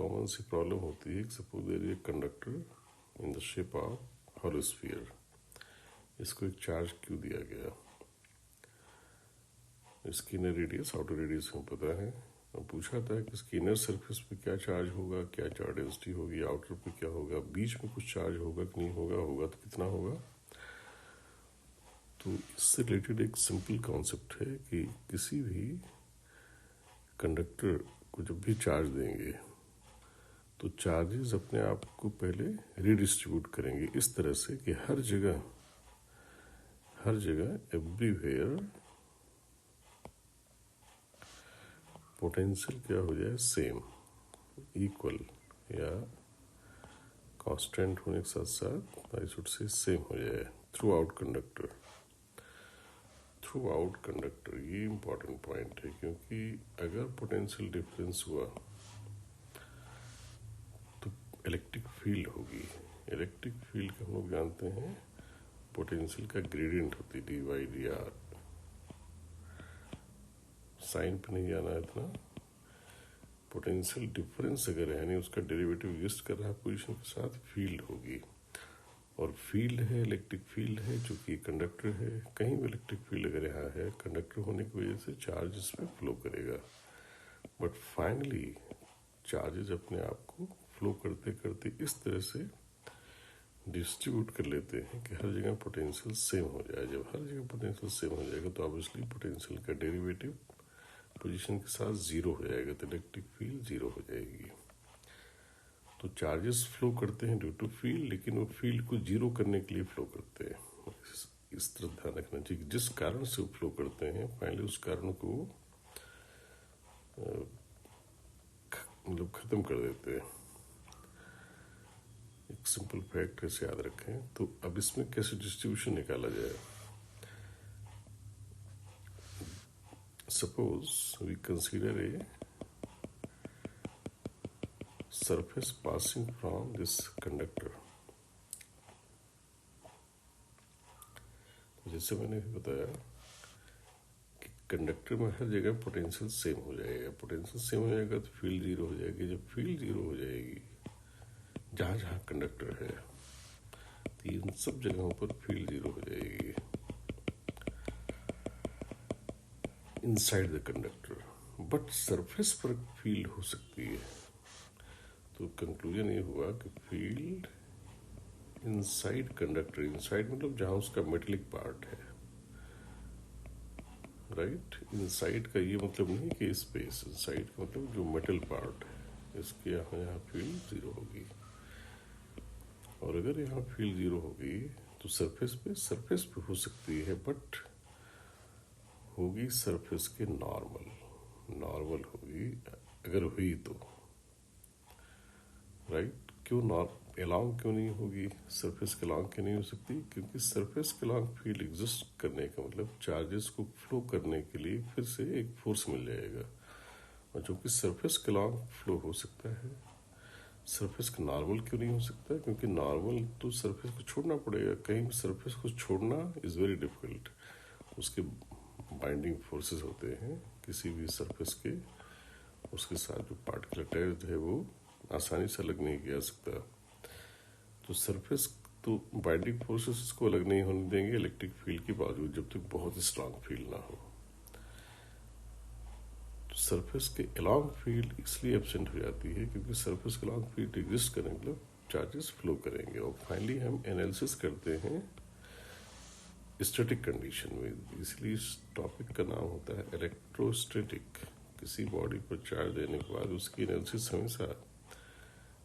Common सी problem होती है। Suppose there is a conductor in the shape of hollow sphere. इसको एक charge Q दिया गया। इसकी इनर रेडियस आउटर रेडियस में पता है। अब पूछा था कि इसकी इनर सरफेस पे क्या चार्ज होगा, क्या चार्ज डेंसिटी होगी, आउटर पे क्या होगा, बीच में कुछ चार्ज होगा कि नहीं होगा, होगा तो कितना होगा। तो इससे रिलेटेड एक सिंपल कॉन्सेप्ट है कि किसी भी कंडक्टर को जब भी चार्ज देंगे तो चार्जेस अपने आप को पहले रीडिस्ट्रीब्यूट करेंगे इस तरह से कि हर जगह एवरीवेयर पोटेंशियल क्या हो जाए, सेम, इक्वल या कांस्टेंट होने के साथ साथ आई शुड से सेम हो जाए थ्रू आउट कंडक्टर। ये इम्पोर्टेंट पॉइंट है, क्योंकि अगर पोटेंशियल डिफरेंस हुआ तो इलेक्ट्रिक फील्ड होगी। इलेक्ट्रिक फील्ड का हम लोग जानते हैं पोटेंशियल का ग्रेडियंट होती है dy/dr। साइन पे नहीं जाना है इतना। पोटेंशियल डिफरेंस अगर है नहीं, उसका डेरिवेटिव एग्जिस्ट कर रहा है पोजीशन के साथ, फील्ड होगी। और फील्ड है, इलेक्ट्रिक फील्ड है, जो कि कंडक्टर है। कहीं भी इलेक्ट्रिक फील्ड अगर यहाँ है, कंडक्टर होने की वजह से चार्ज इसमें फ्लो करेगा। बट फाइनली चार्जेस अपने आप को फ्लो करते करते इस तरह से डिस्ट्रीब्यूट कर लेते हैं कि हर जगह पोटेंशियल सेम हो जाए। जब हर जगह पोटेंशियल सेम हो जाएगा तो ऑब्वियसली पोटेंशियल का डेरिवेटिव पोजीशन के साथ जीरो हो जाएगा, तो इलेक्ट्रिक फील्ड जीरो हो जाएगी। तो चार्जेस फ्लो करते हैं ड्यू टू फील्ड, लेकिन वो फील्ड को जीरो करने के लिए फ्लो करते हैं। इस तरह ध्यान रखना चाहिए, जिस कारण से वो फ्लो करते हैं फाइनली उस कारण को मतलब खत्म कर देते हैं। एक सिंपल फैक्ट ऐसे याद रखें। तो अब इसमें कैसे डिस्ट्रीब्यूशन निकाला जाए। Suppose we consider a surface passing from this conductor. जैसे मैंने भी बताया कि कंडक्टर में हर जगह पोटेंशियल सेम हो जाएगा। पोटेंशियल सेम हो जाएगा तो फील्ड जीरो हो जाएगी। जब फील्ड जीरो हो जाएगी जहाँ जहाँ कंडक्टर है, तो इन सब जगहों पर फील्ड जीरो हो जाएगी inside the conductor. But surface पर फील्ड हो सकती है। तो कंक्लूजन ये हुआ कि फील्ड इनसाइड कंडक्टर, इनसाइड मतलब जहाँ उसका मेटेलिक पार्ट है, राइट। इनसाइड का ये मतलब नहीं कि स्पेस, इनसाइड का मतलब जो मेटल पार्ट है, इसके यहाँ फील्ड जीरो होगी। और अगर यहाँ फील्ड जीरो होगी तो सरफेस पे हो सकती है, बट होगी सरफेस के नॉर्मल होगी अगर हुई तो, राइट। क्यों अलोंग क्यों नहीं होगी, सरफेस के अलोंग क्यों नहीं हो सकती, क्योंकि सरफेस के अलोंग फील्ड एग्जिस्ट करने का मतलब चार्जेस को फ्लो करने के लिए फिर से एक फोर्स मिल जाएगा। और जो कि सरफेस के अलोंग फ्लो हो सकता है, सरफेस का नॉर्मल क्यों नहीं हो सकता, क्योंकि नॉर्मल तो सरफेस को छोड़ना पड़ेगा। कहीं भी सरफेस को छोड़ना इज़ वेरी डिफिकल्ट। उसके बाइंडिंग फोर्सेस होते हैं किसी भी सरफेस के, उसके साथ जो पार्टिकल अटैच्ड है वो आसानी से अलग नहीं किया सकता। तो सरफेस तो बाइंडिंग फोर्सेस इसको अलग नहीं होने देंगे इलेक्ट्रिक फील्ड के बावजूद, जब तक बहुत स्ट्रांग फील्ड ना हो। तो सरफेस के अलोंग फील्ड इसलिए एब्सेंट हो जाती है क्योंकि सरफेस के अलोंग फील्ड एग्जिस्ट करने मतलब चार्जेस फ्लो करेंगे। और फाइनली हम एनालिसिस करते हैं स्टैटिक कंडीशन में, इसलिए इस टॉपिक का नाम होता है इलेक्ट्रोस्टैटिक। किसी बॉडी पर चार्ज देने के बाद उसकी एनालिसिस हमेशा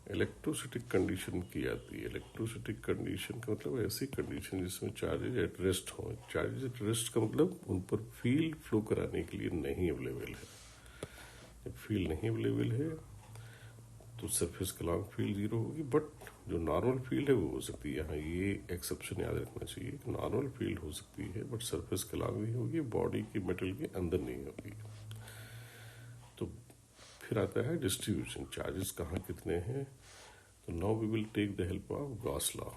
इलेक्ट्रोस्टैटिक कंडीशन की जाती है। इलेक्ट्रोस्टैटिक कंडीशन का मतलब ऐसी कंडीशन जिसमें चार्जेज एट रेस्ट हो। चार्जेज एट रेस्ट का मतलब उन पर फील्ड फ्लो कराने के लिए नहीं अवेलेबल है। जब फील्ड नहीं अवेलेबल है तो सरफेस के अलोंग फील्ड जीरो होगी, बट जो नॉर्मल फील्ड है वो हो सकती है। यहाँ ये एक्सेप्शन याद रखना चाहिए कि नॉर्मल फील्ड हो सकती है बट सरफेस के अलोंग नहीं होगी, बॉडी की मेटल के अंदर नहीं होगी। तो फिर आता है डिस्ट्रीब्यूशन, चार्जेस कहाँ कितने हैं। तो now we will take the help of Gauss law.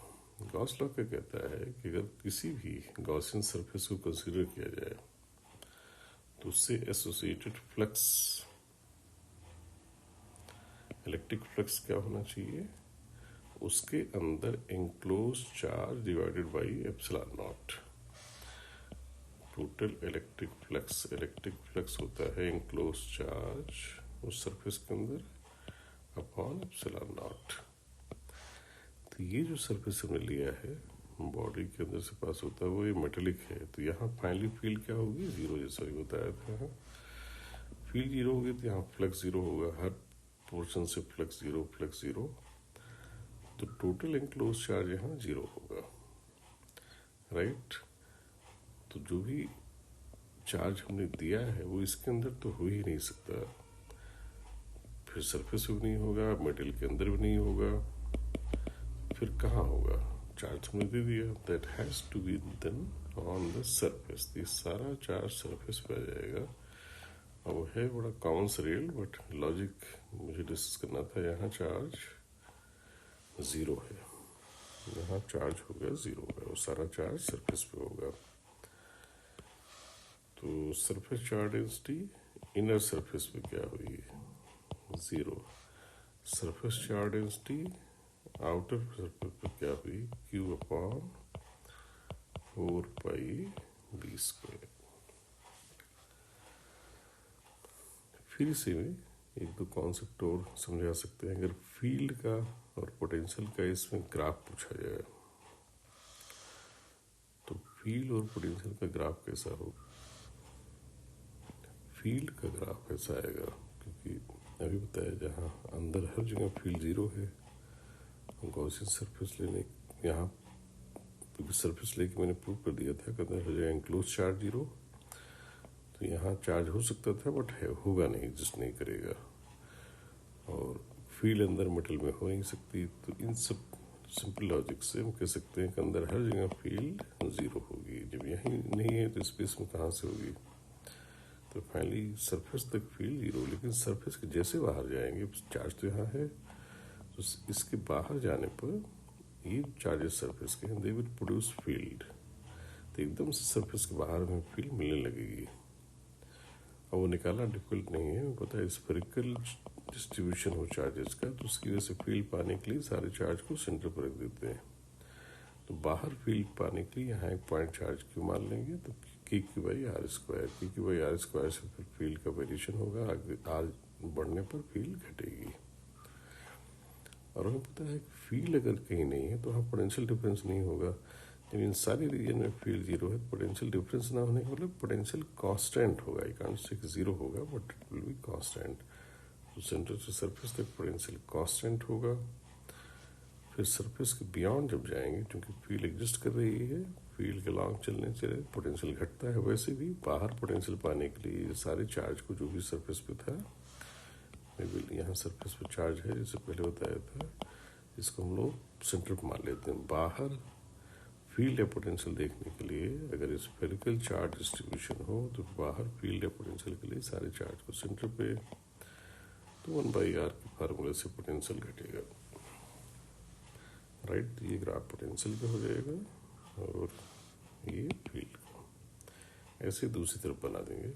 Gauss law क्या कहता है कि अगर किसी भी गॉसियन सरफेस को कंसीडर किया जाए तो उससे एसोसिएटेड फ्लक्स इलेक्ट्रिक फ्लक्स क्या होना चाहिए, उसके अंदर enclose charge divided by epsilon not. Total electric flux होता है एंक्लोज चार्ज उस सरफेस के अंदर अपॉन एप्सिलॉन नॉट। तो ये जो सरफेस हमने लिया है बॉडी के अंदर से पास होता है वो ये मेटेलिक है, तो यहाँ फाइनली फील्ड क्या होगी, जीरो, जैसा भी बताया था। फील्ड जीरो होगी तो यहाँ फ्लक्स जीरो होगा, हर पोर्शन से फ्लक्स जीरो, तो टोटल एंक्लोज चार्ज यहाँ जीरो होगा, राइट। तो जो भी चार्ज हमने दिया है वो इसके अंदर तो हो ही नहीं सकता, फिर सरफेस भी नहीं होगा, मेटल के अंदर भी नहीं होगा, फिर कहाँ होगा, चार्ज हमने दे दिया, that has to be then on the surface. ये सारा चार्ज सरफेस पे आ जाएगा। अब वो है बड़ा कॉमन सा रियल, बट लॉजिक मुझे डिस्कस करना था। यहाँ चार्ज जीरो है, यहाँ चार्ज होगा जीरो होगा, वो सारा चार्ज सरफेस पे होगा। तो surface charge density inner surface पे क्या हुई, zero. Surface charge density outer surface पे क्या हुई, क्यू अपॉन 4πb²। फिर इसी में एक दो कॉन्सेप्ट और समझा सकते हैं। अगर फील्ड का और पोटेंशियल का इसमें ग्राफ पूछा जाए तो फील्ड और पोटेंशियल का ग्राफ कैसा होगा, फील्ड का ग्राफ ऐसा आएगा, क्योंकि अभी बताया जहाँ अंदर हर जगह फील्ड जीरो है, गॉसियन सरफेस लेने यहाँ सरफेस लेके मैंने प्रूव कर दिया था कि अंदर हर जगह एंक्लोज चार्ज जीरो, तो यहाँ चार्ज हो सकता था बट है होगा नहीं, एग्जिस्ट नहीं करेगा, और फील्ड अंदर मेटल में हो नहीं सकती। तो इन सब सिंपल लॉजिक से हम कह सकते हैं कि अंदर हर जगह फील्ड जीरो होगी। जब यहीं नहीं है तो स्पेस में कहाँ से होगी, तो फाइनली सरफेस तक फील्ड जीरो, लेकिन सरफेस के जैसे बाहर जाएंगे चार्ज तो यहाँ है, तो इसके बाहर जाने पर ये चार्जेस सरफेस के दे विल प्रोड्यूस फील्ड, तो एकदम से सरफेस के बाहर में फील्ड मिलने लगेगी। और वो निकालना डिफिकल्ट नहीं है, पता है स्फेरिकल डिस्ट्रीब्यूशन हो चार्जेस का, तो उसकी वजह से फील्ड पाने के लिए सारे चार्ज को सेंटर पर रख देते हैं। तो बाहर फील्ड पाने के लिए यहाँ एक पॉइंट चार्ज क्यों मान लेंगे, तो Q/R² से फिर फील्ड का वेरिएशन होगा, आगे आर बढ़ने पर फील्ड घटेगी। और हमें पता है कि फील्ड अगर कहीं नहीं है तो वहाँ पोटेंशियल डिफरेंस नहीं होगा। जब इन सारी रीजन में फील्ड जीरो है, पोटेंशियल डिफरेंस ना होने का मतलब पोटेंशियल कांस्टेंट होगा। आई कांट से जीरो होगा but it will be constant. तो सेंटर से सरफेस तक पोटेंशियल कांस्टेंट होगा। फिर सरफेस के बियॉन्ड जब जाएंगे, क्योंकि फील्ड एग्जिस्ट कर रही है, फील्ड के लॉन्ग चलने से पोटेंशियल घटता है। वैसे भी बाहर पोटेंशियल पाने के लिए सारे चार्ज को जो भी सरफेस पे था, यहाँ सरफेस पे चार्ज है जैसे पहले बताया था, इसको हम लोग सेंटर पर मान लेते हैं। बाहर फील्ड या पोटेंशियल देखने के लिए अगर स्फेरिकल चार्ज डिस्ट्रीब्यूशन हो तो बाहर फील्ड या पोटेंशियल के लिए सारे चार्ज को सेंटर पे, तो 1/r के फार्मूले से पोटेंशियल घटेगा, राइट। ये ग्राफ पोटेंशियल का हो जाएगा और ये फील्ड का। ऐसे दूसरी तरफ बना देंगे।